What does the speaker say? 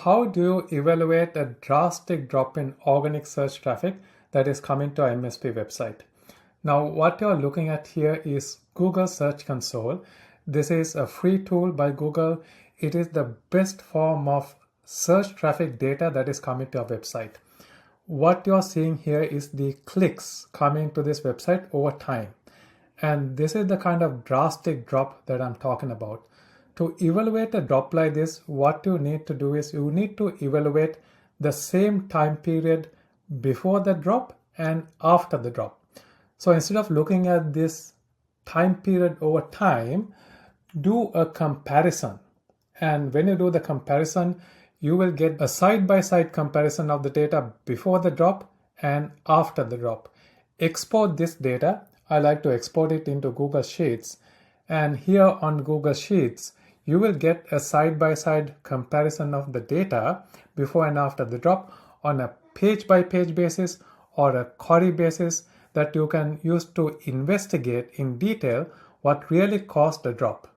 how do you evaluate a drastic drop in organic search traffic that is coming to our MSP website? Now, what you're looking at here is Google Search Console. This is a free tool by Google. It is the best form of search traffic data that is coming to our website. What you're seeing here is the clicks coming to this website over time. And this is the kind of drastic drop that I'm talking about. To evaluate a drop like this, what you need to do is you need to evaluate the same time period before the drop and after the drop. So instead of looking at this time period over time, do a comparison. And when you do the comparison, you will get a side-by-side comparison of the data before the drop and after the drop. Export this data. I like to export it into Google Sheets. And here on Google Sheets, you will get a side-by-side comparison of the data before and after the drop on a page-by-page basis or a query basis that you can use to investigate in detail what really caused the drop.